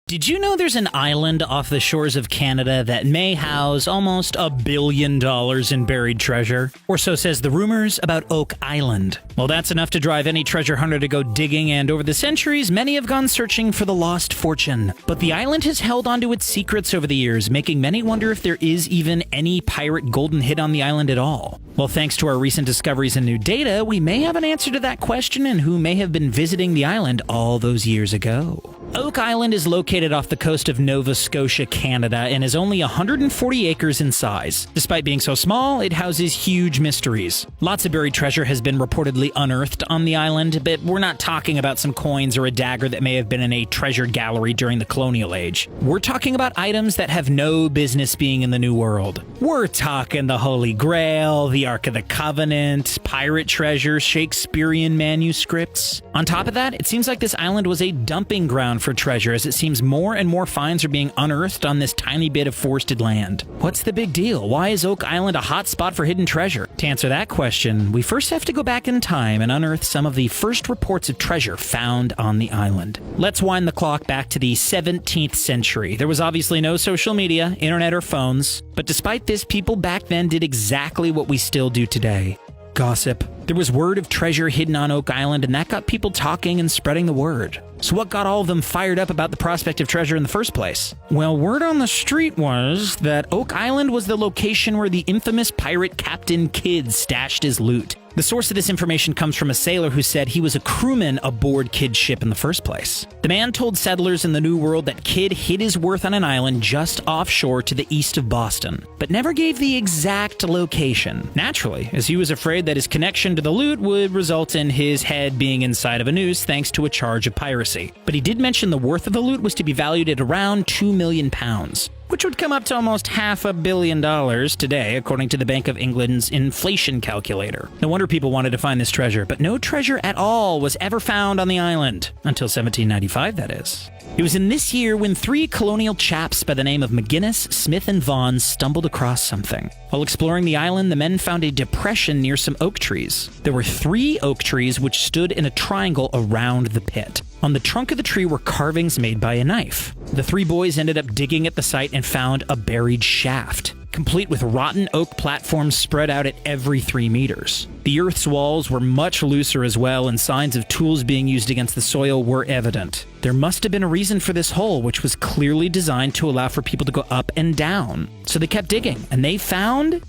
Did you know there's an island off the shores of Canada that may house almost $1 billion in buried treasure? Or so says the rumors about Oak Island. Well, that's enough to drive any treasure hunter to go digging, and over the centuries, many have gone searching for the lost fortune. But the island has held onto its secrets over the years, making many wonder if there is even any pirate golden hit on the island at all. Well, thanks to our recent discoveries and new data, we may have an answer to that question and who may have been visiting the island all those years ago. Oak Island is located off the coast of Nova Scotia, Canada, and is only 140 acres in size. Despite being so small, it houses huge mysteries. Lots of buried treasure has been reportedly unearthed on the island, but we're not talking about some coins or a dagger that may have been in a treasure gallery during the colonial age. We're talking about items that have no business being in the New World. We're talking the Holy Grail, the Ark of the Covenant, pirate treasure, Shakespearean manuscripts. On top of that, it seems like this island was a dumping ground for treasure, as it seems more and more finds are being unearthed on this tiny bit of forested land. What's the big deal? Why is Oak Island a hot spot for hidden treasure? To answer that question, we first have to go back in time and unearth some of the first reports of treasure found on the island. Let's wind the clock back to the 17th century. There was obviously no social media, internet, or phones, but despite this, people back then did exactly what we still do today. Gossip. There was word of treasure hidden on Oak Island, and that got people talking and spreading the word. So what got all of them fired up about the prospect of treasure in the first place? Well, word on the street was that Oak Island was the location where the infamous pirate Captain Kidd stashed his loot. The source of this information comes from a sailor who said he was a crewman aboard Kidd's ship in the first place. The man told settlers in the New World that Kidd hid his worth on an island just offshore to the east of Boston, but never gave the exact location. Naturally, as he was afraid that his connection to the loot would result in his head being inside of a noose thanks to a charge of piracy. But he did mention the worth of the loot was to be valued at around £2 million. Which would come up to almost $500 million today, according to the Bank of England's inflation calculator. No wonder people wanted to find this treasure, but no treasure at all was ever found on the island. Until 1795, that is. It was in this year when three colonial chaps by the name of McGinnis, Smith, and Vaughan stumbled across something. While exploring the island, the men found a depression near some oak trees. There were 3 oak trees which stood in a triangle around the pit. On the trunk of the tree were carvings made by a knife. The 3 boys ended up digging at the site and found a buried shaft, complete with rotten oak platforms spread out at every 3 meters. The earth's walls were much looser as well, and signs of tools being used against the soil were evident. There must have been a reason for this hole, which was clearly designed to allow for people to go up and down. So they kept digging, and they found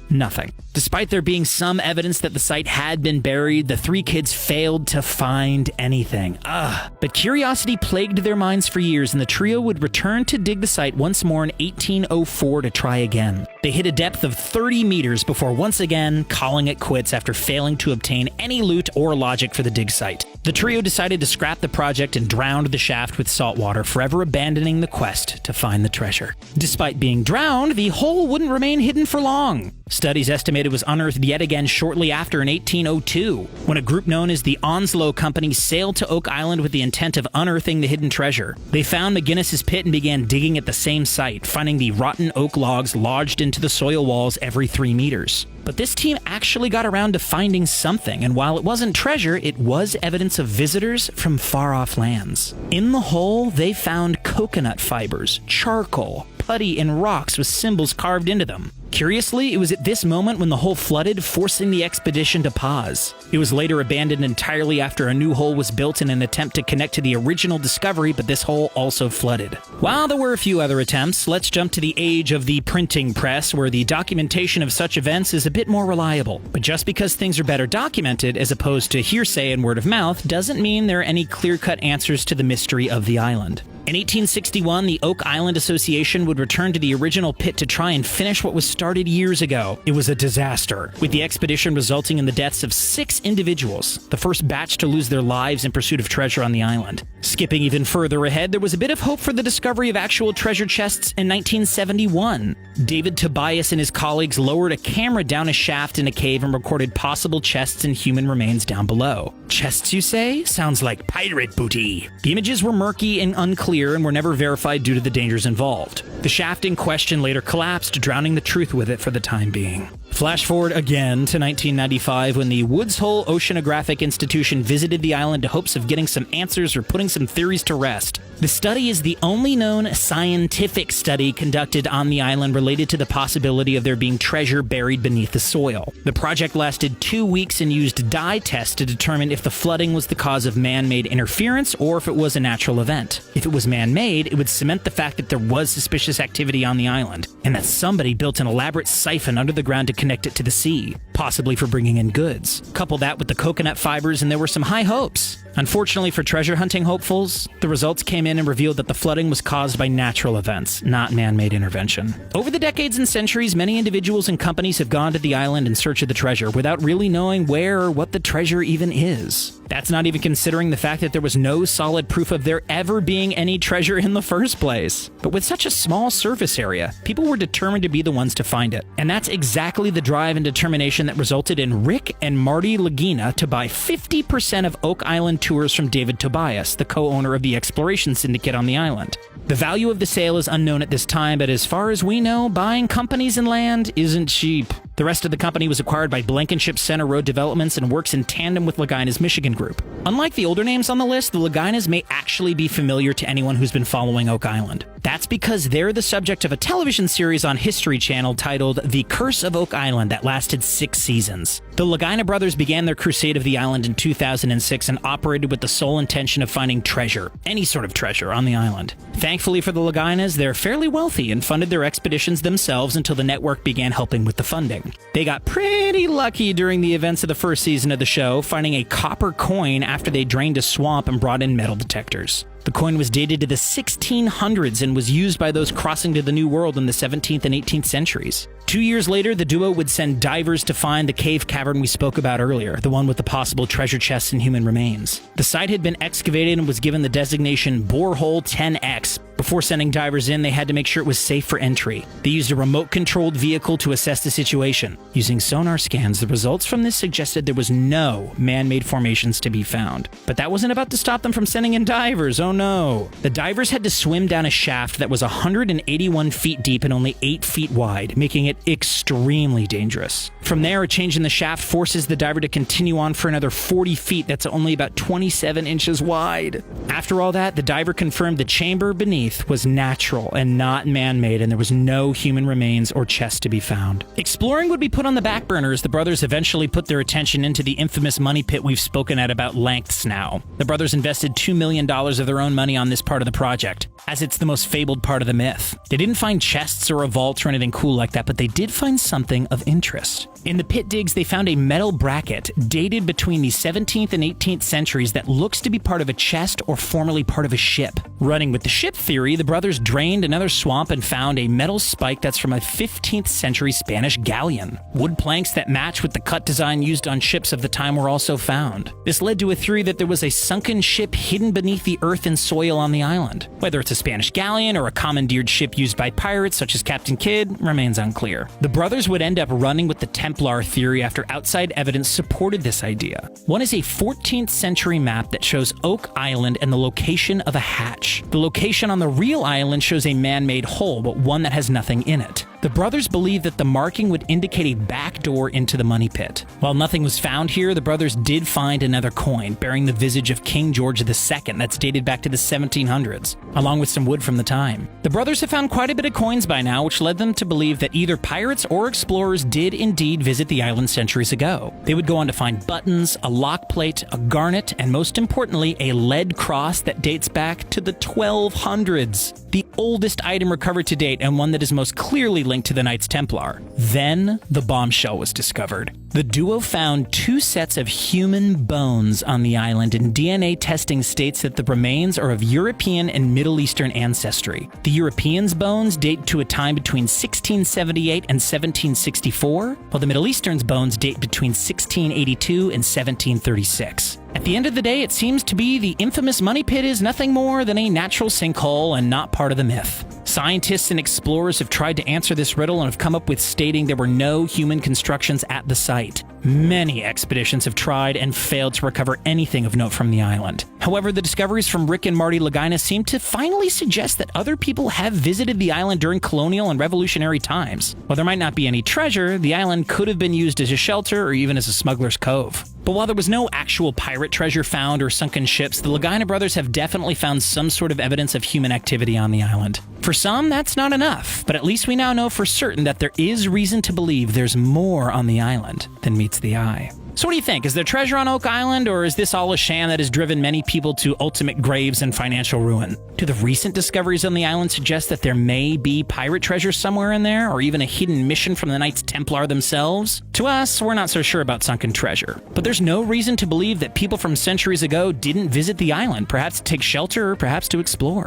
nothing. Despite there being some evidence that the site had been buried, the 3 kids failed to find anything. But curiosity plagued their minds for years, and the trio would return to dig the site once more in 1804 to try again. They hit a depth of 30 meters before once again calling it quits after failing to obtain any loot or logic for the dig site. The trio decided to scrap the project and drowned the shaft with salt water, forever abandoning the quest to find the treasure. Despite being drowned, the hole wouldn't remain hidden for long. Studies estimated it was unearthed yet again shortly after in 1802, when a group known as the Onslow Company sailed to Oak Island with the intent of unearthing the hidden treasure. They found McGinnis's pit and began digging at the same site, finding the rotten oak logs lodged into the soil walls every 3 meters. But this team actually got around to finding something, and while it wasn't treasure, it was evidence of visitors from far-off lands. In the hole, they found coconut fibers, charcoal, putty, and rocks with symbols carved into them. Curiously, it was at this moment when the hole flooded, forcing the expedition to pause. It was later abandoned entirely after a new hole was built in an attempt to connect to the original discovery, but this hole also flooded. While there were a few other attempts, let's jump to the age of the printing press, where the documentation of such events is a bit more reliable. But just because things are better documented, as opposed to hearsay and word of mouth, doesn't mean there are any clear-cut answers to the mystery of the island. In 1861, the Oak Island Association would return to the original pit to try and finish what was started years ago. It was a disaster, with the expedition resulting in the deaths of 6 individuals, the first batch to lose their lives in pursuit of treasure on the island. Skipping even further ahead, there was a bit of hope for the discovery of actual treasure chests in 1971. David Tobias and his colleagues lowered a camera down a shaft in a cave and recorded possible chests and human remains down below. Chests, you say? Sounds like pirate booty. The images were murky and unclear and were never verified due to the dangers involved. The shaft in question later collapsed, drowning the truth with it for the time being. Flash forward again to 1995 when the Woods Hole Oceanographic Institution visited the island in hopes of getting some answers or putting some theories to rest. The study is the only known scientific study conducted on the island related to the possibility of there being treasure buried beneath the soil. The project lasted 2 weeks and used dye tests to determine if the flooding was the cause of man-made interference or if it was a natural event. If it was man-made, it would cement the fact that there was suspicious activity on the island, and that somebody built an elaborate siphon under the ground to connect it to the sea, possibly for bringing in goods. Couple that with the coconut fibers and there were some high hopes. Unfortunately for treasure hunting hopefuls, the results came in and revealed that the flooding was caused by natural events, not man-made intervention. Over the decades and centuries, many individuals and companies have gone to the island in search of the treasure without really knowing where or what the treasure even is. That's not even considering the fact that there was no solid proof of there ever being any treasure in the first place. But with such a small surface area, people were determined to be the ones to find it. And that's exactly the drive and determination that resulted in Rick and Marty Lagina to buy 50% of Oak Island tours from David Tobias, the co-owner of the exploration syndicate on the island. The value of the sale is unknown at this time, but as far as we know, buying companies and land isn't cheap. The rest of the company was acquired by Blankenship Center Road Developments and works in tandem with Lagina's Michigan Group. Unlike the older names on the list, the Laginas may actually be familiar to anyone who's been following Oak Island. That's because they're the subject of a television series on History Channel titled The Curse of Oak Island that lasted 6 seasons. The Lagina brothers began their crusade of the island in 2006 and operated with the sole intention of finding treasure, any sort of treasure, on the island. Thankfully for the Laginas, they're fairly wealthy and funded their expeditions themselves until the network began helping with the funding. They got pretty lucky during the events of the first season of the show, finding a copper coin after they drained a swamp and brought in metal detectors. The coin was dated to the 1600s and was used by those crossing to the New World in the 17th and 18th centuries. 2 years later, the duo would send divers to find the cave cavern we spoke about earlier, the one with the possible treasure chests and human remains. The site had been excavated and was given the designation Borehole 10X. Before sending divers in, they had to make sure it was safe for entry. They used a remote-controlled vehicle to assess the situation. Using sonar scans, the results from this suggested there was no man-made formations to be found. But that wasn't about to stop them from sending in divers, oh no. The divers had to swim down a shaft that was 181 feet deep and only 8 feet wide, making it extremely dangerous. From there, a change in the shaft forces the diver to continue on for another 40 feet that's only about 27 inches wide. After all that, the diver confirmed the chamber beneath was natural and not man-made, and there was no human remains or chests to be found. Exploring would be put on the back burner as the brothers eventually put their attention into the infamous money pit we've spoken at about lengths now. The brothers invested $2 million of their own money on this part of the project, as it's the most fabled part of the myth. They didn't find chests or a vault or anything cool like that, but they did find something of interest. In the pit digs, they found a metal bracket dated between the 17th and 18th centuries that looks to be part of a chest or formerly part of a ship. Running with the ship theory, the brothers drained another swamp and found a metal spike that's from a 15th century Spanish galleon. Wood planks that match with the cut design used on ships of the time were also found. This led to a theory that there was a sunken ship hidden beneath the earth and soil on the island. Whether it's a Spanish galleon or a commandeered ship used by pirates such as Captain Kidd remains unclear. The brothers would end up running with the Templar theory after outside evidence supported this idea. One is a 14th century map that shows Oak Island and the location of a hatch. The location on the real island shows a man-made hole, but one that has nothing in it. The brothers believed that the marking would indicate a back door into the money pit. While nothing was found here, the brothers did find another coin bearing the visage of King George II that's dated back to the 1700s, along with some wood from the time. The brothers have found quite a bit of coins by now, which led them to believe that either pirates or explorers did indeed visit the island centuries ago. They would go on to find buttons, a lock plate, a garnet, and most importantly, a lead cross that dates back to the 1200s. The oldest item recovered to date and one that is most clearly linked to the Knights Templar. Then, the bombshell was discovered. The duo found 2 sets of human bones on the island, and DNA testing states that the remains are of European and Middle Eastern ancestry. The Europeans' bones date to a time between 1678 and 1764, while the Middle Eastern's bones date between 1682 and 1736. At the end of the day, it seems to be the infamous money pit is nothing more than a natural sinkhole and not part of the myth. Scientists and explorers have tried to answer this riddle and have come up with stating there were no human constructions at the site. Many expeditions have tried and failed to recover anything of note from the island. However, the discoveries from Rick and Marty Lagina seem to finally suggest that other people have visited the island during colonial and revolutionary times. While there might not be any treasure, the island could have been used as a shelter or even as a smuggler's cove. But while there was no actual pirate treasure found or sunken ships, the Lagina brothers have definitely found some sort of evidence of human activity on the island. For some, that's not enough, but at least we now know for certain that there is reason to believe there's more on the island than meets the eye. So what do you think? Is there treasure on Oak Island, or is this all a sham that has driven many people to ultimate graves and financial ruin? Do the recent discoveries on the island suggest that there may be pirate treasure somewhere in there, or even a hidden mission from the Knights Templar themselves? To us, we're not so sure about sunken treasure. But there's no reason to believe that people from centuries ago didn't visit the island, perhaps to take shelter or perhaps to explore.